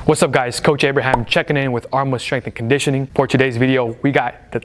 What's up guys, Coach Abraham checking in with Armless Strength and Conditioning. For today's video, we got the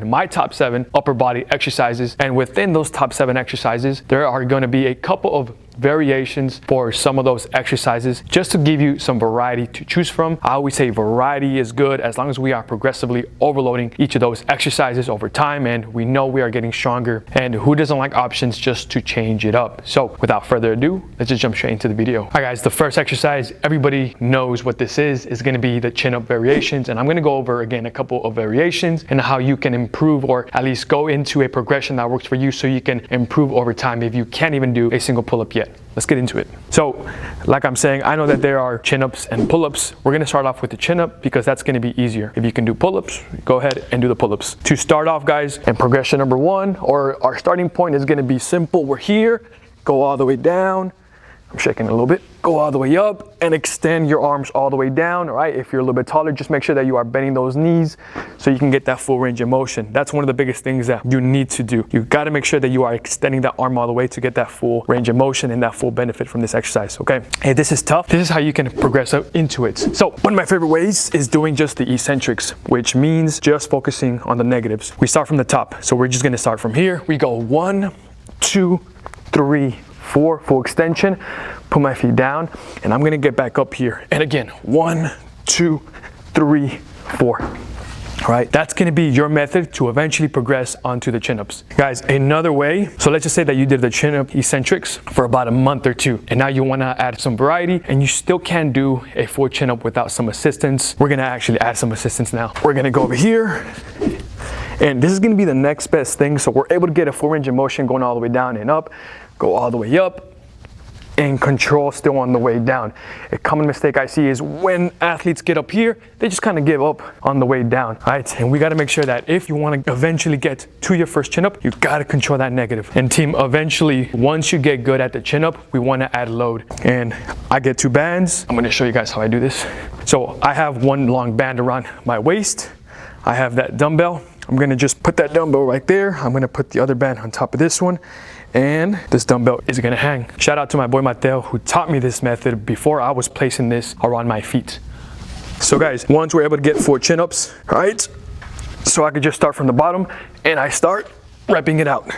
my top 7 upper body exercises. And within those top 7 exercises, there are going to be a couple of variations for some of those exercises just to give you some variety to choose from. I always say variety is good as long as we are progressively overloading each of those exercises over time and we know we are getting stronger, and who doesn't like options just to change it up. So without further ado, let's just jump straight into the video. All right guys, the first exercise, everybody knows what this is going to be the chin up variations, and I'm going to go over again a couple of variations and how you can improve or at least go into a progression that works for you so you can improve over time if you can't even do a single pull-up yet. Let's get into it. So like I'm saying, I know that there are chin-ups and pull-ups. We're going to start off with the chin-up because that's going to be easier. If you can do pull-ups, go ahead and do the pull-ups. To start off guys, and progression number 1, or our starting point is going to be simple. We're here, go all the way down. I'm shaking a little bit. Go all the way up and extend your arms all the way down. All right, if you're a little bit taller, just make sure that you are bending those knees so you can get that full range of motion. That's one of the biggest things that you need to do. You got to make sure that you are extending that arm all the way to get that full range of motion and that full benefit from this exercise, okay? Hey, this is tough. This is how you can progress up into it. So one of my favorite ways is doing just the eccentrics, which means just focusing on the negatives. We start from the top. So we're just going to start from here. We go 1, 2, 3, 4, full extension, put my feet down, and I'm gonna get back up here. And again, 1, 2, 3, 4. All right, that's gonna be your method to eventually progress onto the chin-ups. Guys, another way, so let's just say that you did the chin-up eccentrics for about a month or 2, and now you wanna add some variety, and you still can't do a full chin-up without some assistance. We're gonna actually add some assistance now. We're gonna go over here, and this is gonna be the next best thing, so we're able to get a full range of motion going all the way down and up. Go all the way up and control still on the way down. A common mistake I see is when athletes get up here, they just kind of give up on the way down, right? And we got to make sure that if you want to eventually get to your first chin up, you got to control that negative. And team, eventually, once you get good at the chin up, we want to add load. And I get 2 bands. I'm going to show you guys how I do this. So I have one long band around my waist. I have that dumbbell. I'm going to just put that dumbbell right there. I'm going to put the other band on top of this one. And this dumbbell is gonna hang. Shout out to my boy Mateo who taught me this method before I was placing this around my feet. So guys, once we're able to get 4 chin-ups, all right? So I could just start from the bottom and I start repping it out.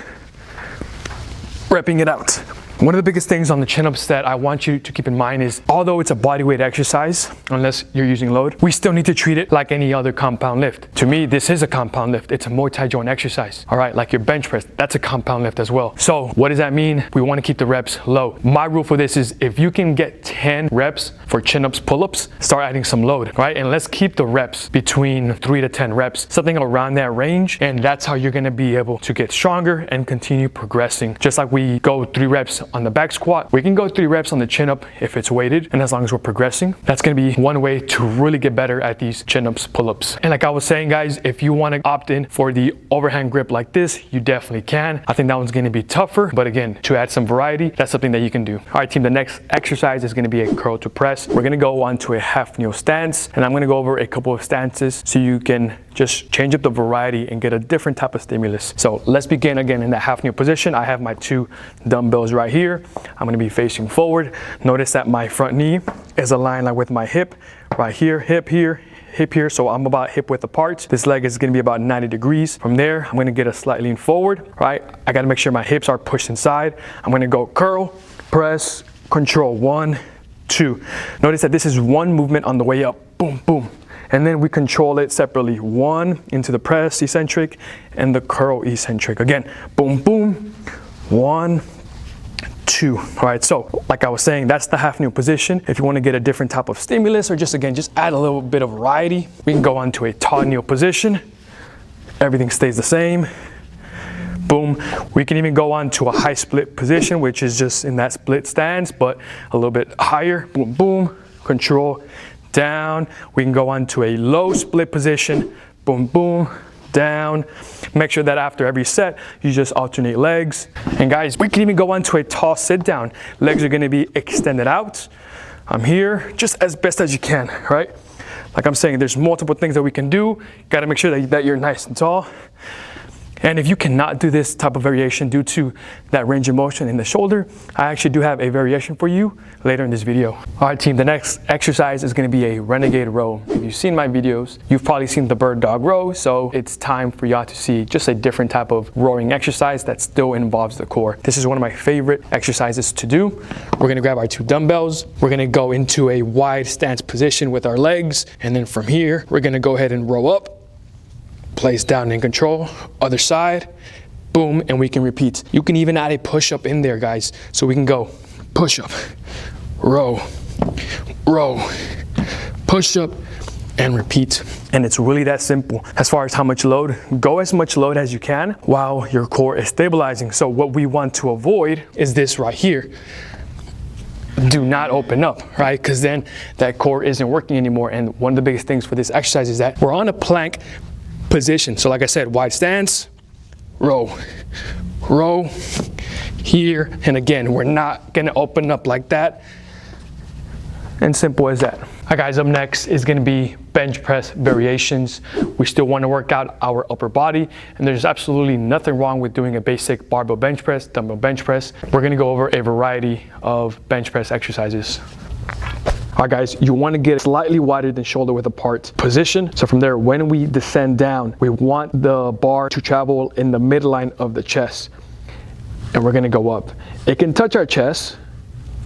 Repping it out. One of the biggest things on the chin-ups that I want you to keep in mind is, although it's a bodyweight exercise, unless you're using load, we still need to treat it like any other compound lift. To me, this is a compound lift. It's a multi-joint exercise. All right, like your bench press, that's a compound lift as well. So what does that mean? We want to keep the reps low. My rule for this is if you can get 10 reps for chin-ups, pull-ups, start adding some load, right? And let's keep the reps between 3 to 10 reps, something around that range. And that's how you're going to be able to get stronger and continue progressing. Just like we go 3 reps on the back squat, we can go 3 reps on the chin up if it's weighted, and as long as we're progressing, that's going to be one way to really get better at these chin ups, pull ups. And like I was saying guys, if you want to opt in for the overhand grip like this, you definitely can. I think that one's going to be tougher, but again, to add some variety, that's something that you can do. All right team, the next exercise is going to be a curl to press. We're going to go on to a half kneel stance, and I'm going to go over a couple of stances so you can just change up the variety and get a different type of stimulus. So let's begin again in that half kneel position. I have my 2 dumbbells right here. I'm going to be facing forward. Notice that my front knee is aligned like with my hip right here, hip here, hip here. So I'm about hip width apart. This leg is going to be about 90 degrees. From there, I'm going to get a slight lean forward, right? I got to make sure my hips are pushed inside. I'm going to go curl, press, control, 1, 2. Notice that this is one movement on the way up, boom, boom. And then we control it separately. 1 into the press eccentric and the curl eccentric. Again, boom, boom, 1, 2. All right, so like I was saying, that's the half kneel position. If you want to get a different type of stimulus or just add a little bit of variety, we can go on to a tall kneel position. Everything stays the same. Boom. We can even go on to a high split position, which is just in that split stance, but a little bit higher. Boom, boom, control, down. We can go on to a low split position. Boom, boom, down. Make sure that after every set, you just alternate legs. And guys, we can even go on to a tall sit down. Legs are going to be extended out. I'm here just as best as you can, right? Like I'm saying, there's multiple things that we can do. Got to make sure that you're nice and tall. And if you cannot do this type of variation due to that range of motion in the shoulder, I actually do have a variation for you later in this video. All right, team, the next exercise is going to be a Renegade Row. If you've seen my videos, you've probably seen the bird dog row, so it's time for y'all to see just a different type of rowing exercise that still involves the core. This is one of my favorite exercises to do. We're going to grab our 2 dumbbells. We're going to go into a wide stance position with our legs, and then from here, we're going to go ahead and row up, place down in control, other side, boom, and we can repeat. You can even add a push-up in there, guys. So we can go push-up, row, row, push-up, and repeat. And it's really that simple. As far as how much load, go as much load as you can while your core is stabilizing. So what we want to avoid is this right here. Do not open up, right? Because then that core isn't working anymore. And one of the biggest things for this exercise is that we're on a plank position. So like I said, wide stance, row, row, here, and again, we're not gonna open up like that. And simple as that. All right, guys, up next is gonna be bench press variations. We still wanna work out our upper body, and there's absolutely nothing wrong with doing a basic barbell bench press, dumbbell bench press. We're gonna go over a variety of bench press exercises. All right, guys, you want to get slightly wider than shoulder width apart position. So from there, when we descend down, we want the bar to travel in the midline of the chest. And we're going to go up. It can touch our chest,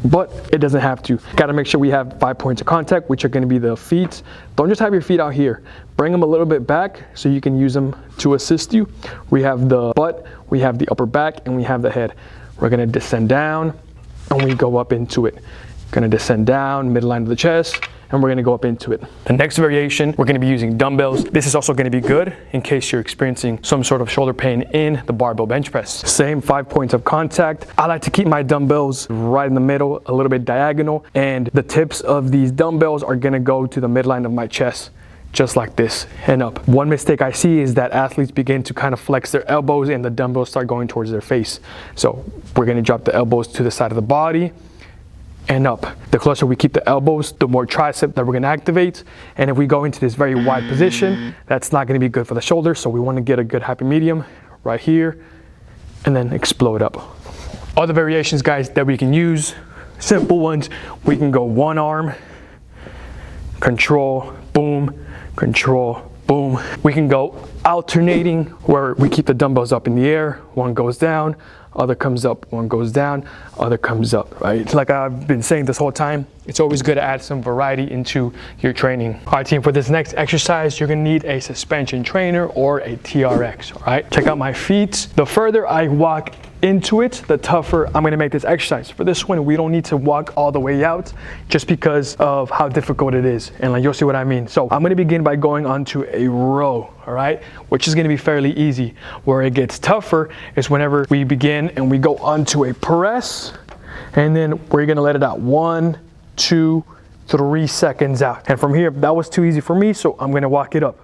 but it doesn't have to. Got to make sure we have 5 points of contact, which are going to be the feet. Don't just have your feet out here. Bring them a little bit back so you can use them to assist you. We have the butt, we have the upper back, and we have the head. We're going to descend down, and we go up into it. Gonna descend down, midline of the chest, and we're gonna go up into it. The next variation, we're gonna be using dumbbells. This is also gonna be good in case you're experiencing some sort of shoulder pain in the barbell bench press. Same 5 points of contact. I like to keep my dumbbells right in the middle, a little bit diagonal, and the tips of these dumbbells are gonna go to the midline of my chest, just like this, and up. One mistake I see is that athletes begin to kind of flex their elbows and the dumbbells start going towards their face. So we're gonna drop the elbows to the side of the body, and up. The closer we keep the elbows, the more tricep that we're gonna activate. And if we go into this very wide position, that's not gonna be good for the shoulders. So we wanna get a good happy medium right here and then explode up. Other variations, guys, that we can use, simple ones, we can go one arm, control, boom, control, boom. We can go alternating where we keep the dumbbells up in the air, one goes down, other comes up, one goes down, other comes up, right? Like I've been saying this whole time, it's always good to add some variety into your training. All right, team, for this next exercise, you're gonna need a suspension trainer or a TRX, all right? Check out my feet. The further I walk into it, the tougher I'm gonna make this exercise. For this one, we don't need to walk all the way out just because of how difficult it is. And like, you'll see what I mean. So I'm gonna begin by going onto a row, all right? Which is gonna be fairly easy. Where it gets tougher is whenever we begin and we go onto a press, and then we're gonna let it out 1, 2, 3 seconds out. And from here, that was too easy for me, so I'm gonna walk it up.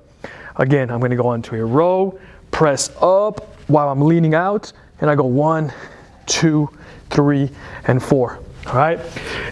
Again, I'm gonna go onto a row, press up while I'm leaning out, and I go 1, 2, 3, and 4. All right,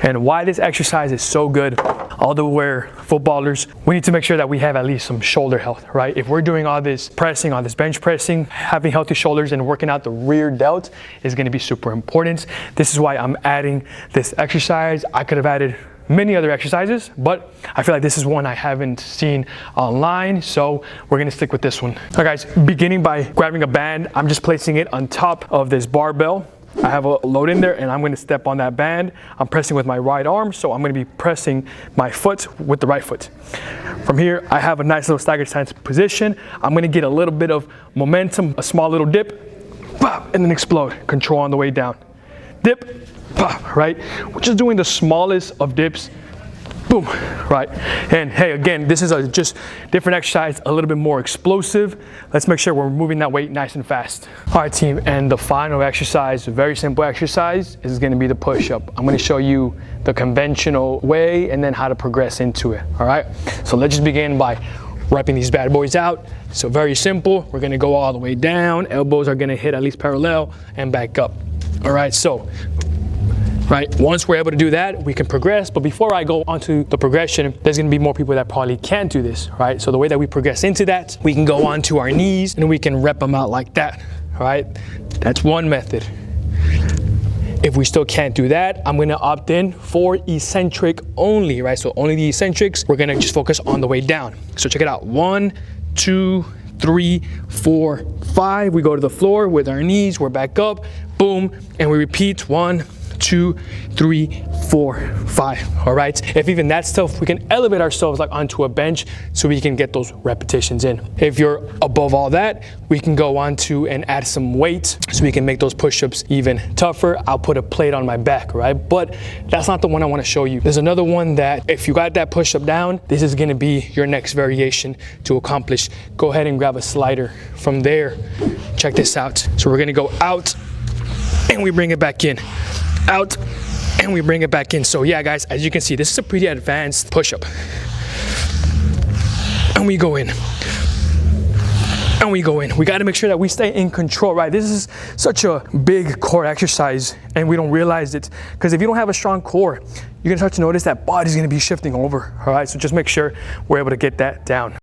and why this exercise is so good, although we're footballers, we need to make sure that we have at least some shoulder health, right? If we're doing all this pressing, all this bench pressing, having healthy shoulders and working out the rear delt is gonna be super important. This is why I'm adding this exercise. I could have added many other exercises, but I feel like this is one I haven't seen online, so we're gonna stick with this one. All right, guys, beginning by grabbing a band, I'm just placing it on top of this barbell. I have a load in there and I'm gonna step on that band. I'm pressing with my right arm, so I'm gonna be pressing my foot with the right foot. From here, I have a nice little staggered stance position. I'm gonna get a little bit of momentum, a small little dip, pop, and then explode. Control on the way down. Dip, pop, right? We're just doing the smallest of dips. Boom, right? And hey, again, this is a just different exercise, a little bit more explosive. Let's make sure we're moving that weight nice and fast. All right, team, and the final exercise, a very simple exercise, is gonna be the push-up. I'm gonna show you the conventional way and then how to progress into it, all right? So let's just begin by wrapping these bad boys out. So very simple, we're gonna go all the way down, elbows are gonna hit at least parallel and back up. All right, so right? Once we're able to do that, we can progress. But before I go onto the progression, there's gonna be more people that probably can't do this, right? So the way that we progress into that, we can go onto our knees and we can rep them out like that, right? That's one method. If we still can't do that, I'm gonna opt in for eccentric only, right? So only the eccentrics, we're gonna just focus on the way down. So check it out, 1, 2, 3, 4, 5. We go to the floor with our knees, we're back up, boom, and we repeat 1, 2, 3, 4, 5. All right. If even that's tough, we can elevate ourselves like onto a bench so we can get those repetitions in. If you're above all that, we can go on to and add some weight so we can make those push-ups even tougher. I'll put a plate on my back, right? But that's not the one I want to show you. There's another one that if you got that push-up down, this is going to be your next variation to accomplish. Go ahead and grab a slider from there. Check this out. So we're going to go out and we bring it back in. Out and we bring it back in. So yeah, guys, as you can see, this is a pretty advanced push-up. And we go in. And we go in. We got to make sure that we stay in control, right? This is such a big core exercise and we don't realize it, because if you don't have a strong core, you're gonna start to notice that body's gonna be shifting over, all right? So just make sure we're able to get that down.